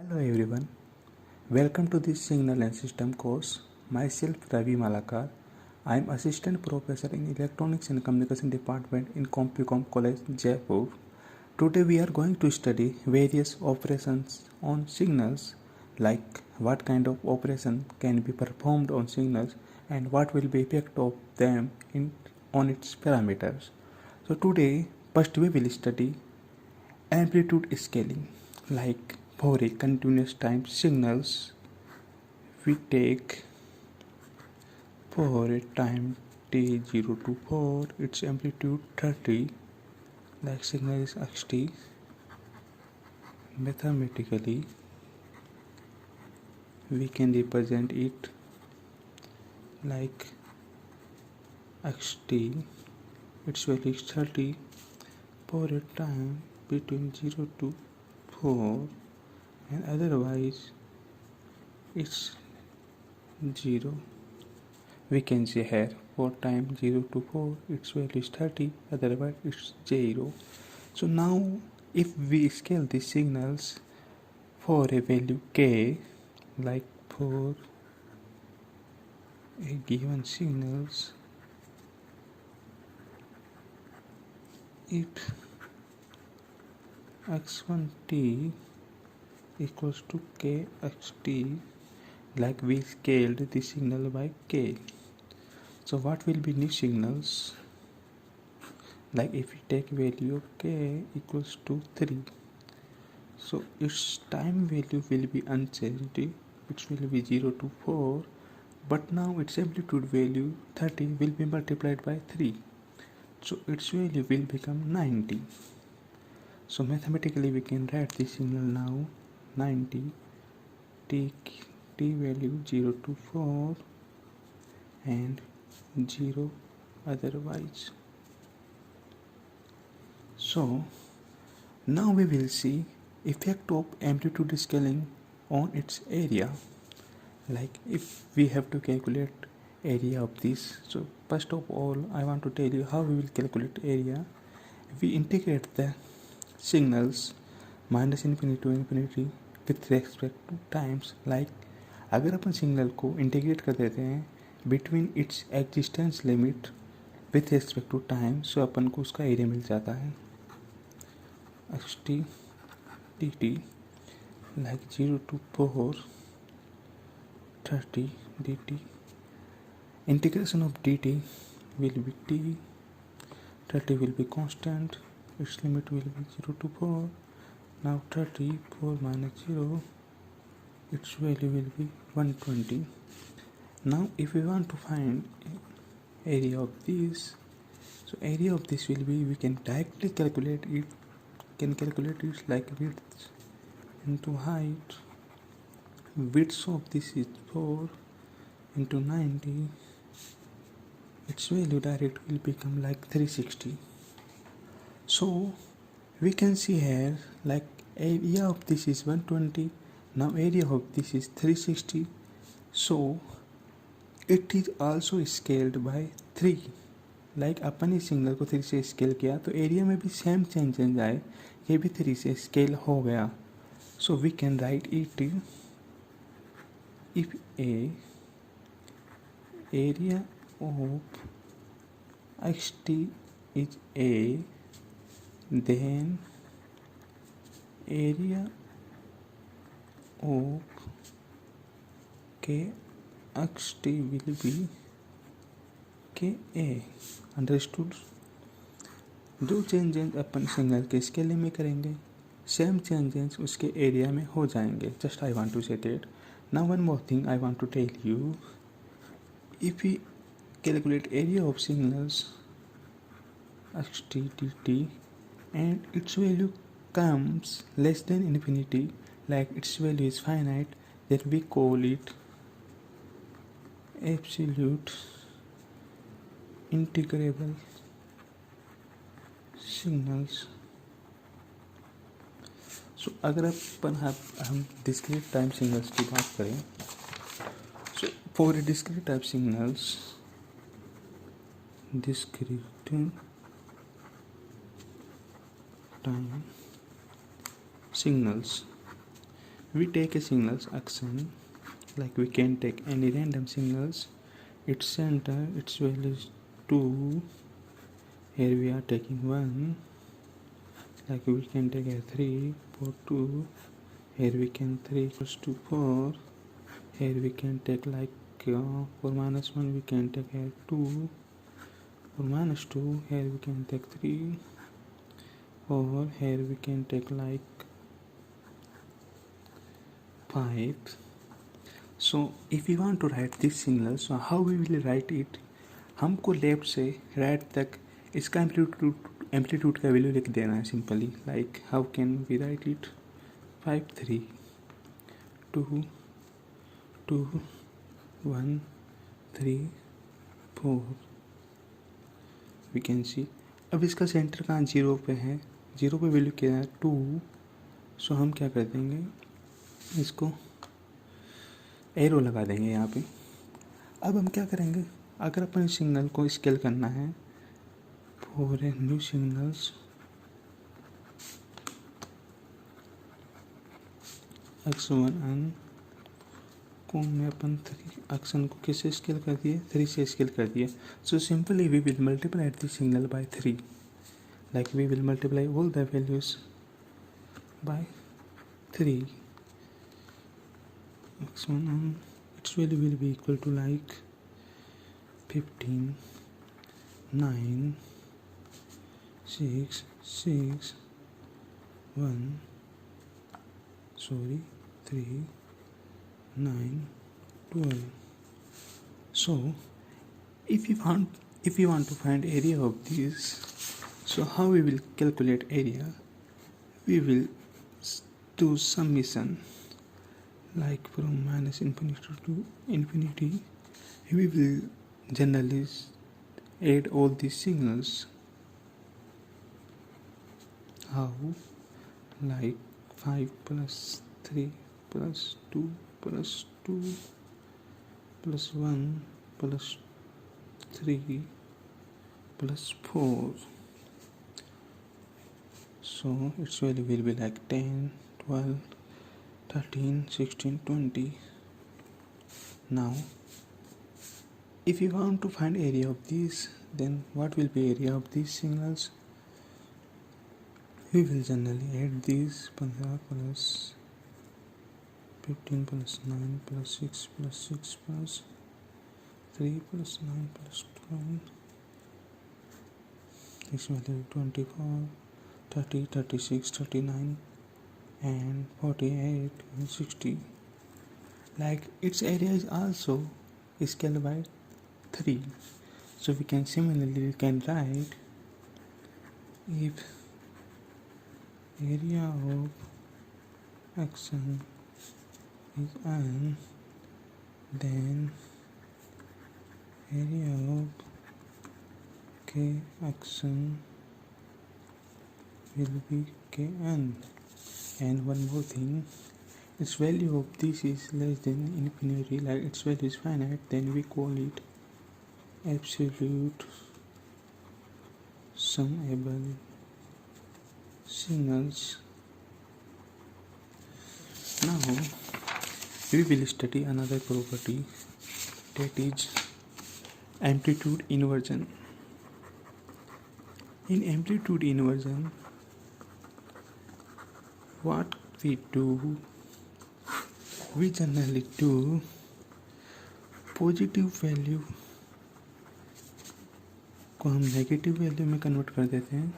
Hello everyone, welcome to this Signal and System course. Myself Ravi Malakar. I am Assistant Professor in Electronics and Communication Department in Compicom College, Jaipur. Today we are going to study various operations on signals, like what kind of operation can be performed on signals and what will be effect of them on its parameters. So today first we will study amplitude scaling, like for a continuous time signals we take for a time t0 to 4 its amplitude 30, like signal is xt. Mathematically we can represent it like xt, its value is 30 for a time between 0 to 4, and otherwise it's 0. We can say here for time 0 to 4 its value is 30, otherwise it's 0. So now if we scale the signals for a value k, like for a given signals, if x1t equals to kxt, like we scaled the signal by k. So what will be new signals? Like if we take value of k equals to 3, so its time value will be unchanged, it will be 0 to 4, but now its amplitude value 30 will be multiplied by 3, so its value will become 90. So mathematically we can write the signal now 90, take t value 0 to 4 and 0 otherwise. So now we will see effect of amplitude scaling on its area, like if we have to calculate area of this. So first of all I want to tell you how we will calculate area. We integrate the signals minus infinity to infinity with respect to times, like अगर अपन signal को integrate कर देते हैं between its existence limit with respect to time, so अपन को उसका area मिल जाता है X T D T, like 0 to 4 30 D T. Integration of dt will be t, 30 will be constant, its limit will be 0 to 4. Now 34 minus 0, its value will be 120. Now if we want to find area of this, so area of this will be, we can directly calculate it like width into height. Width of this is 4 into 90, its value direct will become like 360. So we can see here like area of this is 120, now area of this is 360, so it is also scaled by 3. Like अपन इस signal को 3 से scale किया तो area में भी same change आए, ये भी 3 से स्केल हो गया. So we can write it if area of x t is a, then area of kxt will be ka. Understood. जो चेंजेस अपन सिग्नल के स्केलिंग में करेंगे सेम चेंजेस उसके एरिया में हो जाएंगे. Just I want to say that. Now one more thing I want to tell you, if we calculate area of signals xt dt and its value comes less than infinity, like its value is finite, then we call it absolute integrable signals. So अगर अपन हम discrete time signals की बात करें, so for a discrete time signals, discrete time signals we take a signals action, like we can take any random signals, its center, its value is 2, here we are taking 1, like we can take a 3 for 2, here we can 3 equals to 4, here we can take like for -1 we can take a 2, for -2 here we can take 3, or here we can take like 5. So if we want to write this signal, so how we will write it, हमको left से right तक इसका amplitude का value लिख देना है simply. Like how can we write it, 5 3 2 2 1 3 4 we can see. अब इसका सेंटर कहाँ 0 पे है, 0 पे वैल्यू क्या है 2. सो हम क्या कर देंगे, इसको एरो लगा देंगे यहाँ पे. अब हम क्या करेंगे, अगर अपन सिग्नल को स्केल करना है for a new signals x1n को में अपन 3 एक्शन को किससे स्केल कर दिए, 3 से स्केल कर दिए. So simply we will multiply this signal by 3, like we will multiply all the values by 3. x1n its value will be equal to like 15 9 6 6 1 3 9 12. So if you want to find area of this, so how we will calculate area, we will do summation, like from -infinity to infinity. We will generally add all these signals. How? Like 5 plus 3 plus 2 plus 2 plus 1 plus 3 plus 4. So its value will be like 10 12 13 16 20. Now if you want to find area of these, then what will be area of these signals? We will generally add these 15 plus 15 plus 9 plus 6 plus 6 plus 3 plus 9 plus 12. This value 24 30 36 39 and 48 and 60. Like its area is also scaled by 3. So we can similarly write if area of action is n, then area of k action will be kn. And one more thing, its value of this is less than infinity, like its value is finite, then we call it absolute summable signals. Now we will study another property, that is amplitude inversion. In amplitude inversion, what we do, we generally do positive value को हम negative value में convert कर देते हैं,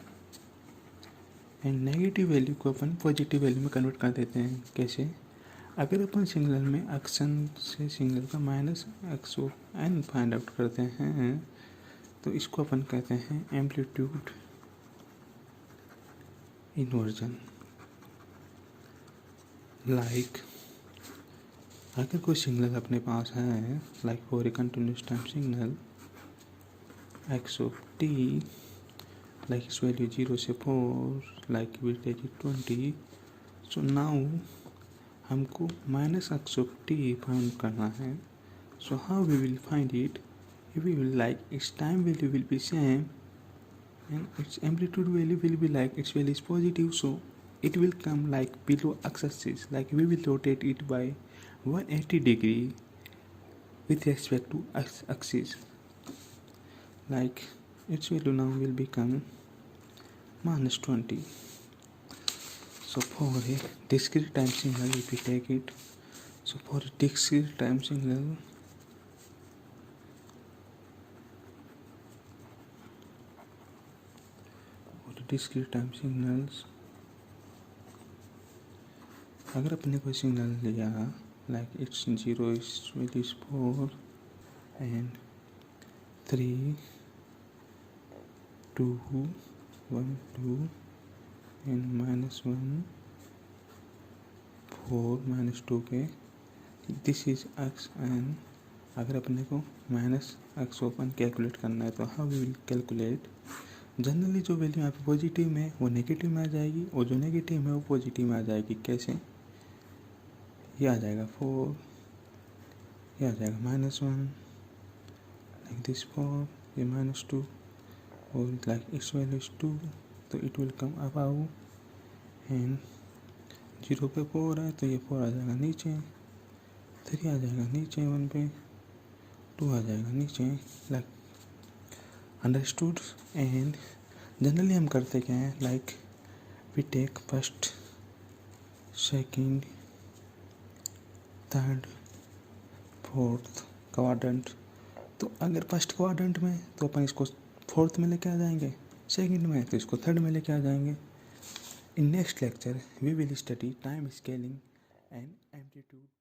and negative value को अपन positive value में convert कर देते हैं. कैसे? अगर अपन सिग्नल में एक्शन से सिग्नल का -x(n) फाइंड आउट करते हैं, तो इसको अपन कहते हैं एम्पलीट्यूड इन्वर्जन. लाइक अगर कोई सिग्नल अपने पास है, like for a continuous time signal x(t), like its value 0 से 4, like we take it 20. So now हमको -x(t) फाइंड करना है. So how we will find it? We will like its time value will be same and its amplitude value will be like its value is positive. So it will come like below x-axis, like we will rotate it by 180 degree with respect to x-axis. Like its value now will become -20. So for a discrete time signal, if we take it, so for a discrete time signal, अगर अपने को signal लिया like it's 0 is 4 and 3 2 1 2 and -1 4 -2 के this is x and अगर अपने को -x open calculate करना है तो how we will calculate. Generally जो वैल्यू यहाँ पे पॉजिटिव में वो नेगेटिव में आ जाएगी और जो नेगेटिव में वो पॉजिटिव में आ जाएगी। कैसे? ये आ जाएगा 4, ये आ जाएगा -1 लाइक दिस 4, ये -2 और लाइक इट्स वैल्यू इज 2, तो it will come about and 0 पे 4 है तो ये 4 आ जाएगा नीचे, 3 आ जाएगा नीचे 1 पे, 2 आ जाएगा नीचे। Like understood. एंड जनरली हम करते क्या है, like we take first second third fourth quadrant. तो अगर फर्स्ट क्वाड्रेंट में तो अपन इसको फोर्थ में लेके आ जाएंगे, सेकंड में तो इसको थर्ड में लेके आ जाएंगे। In next lecture we will study time scaling and amplitude.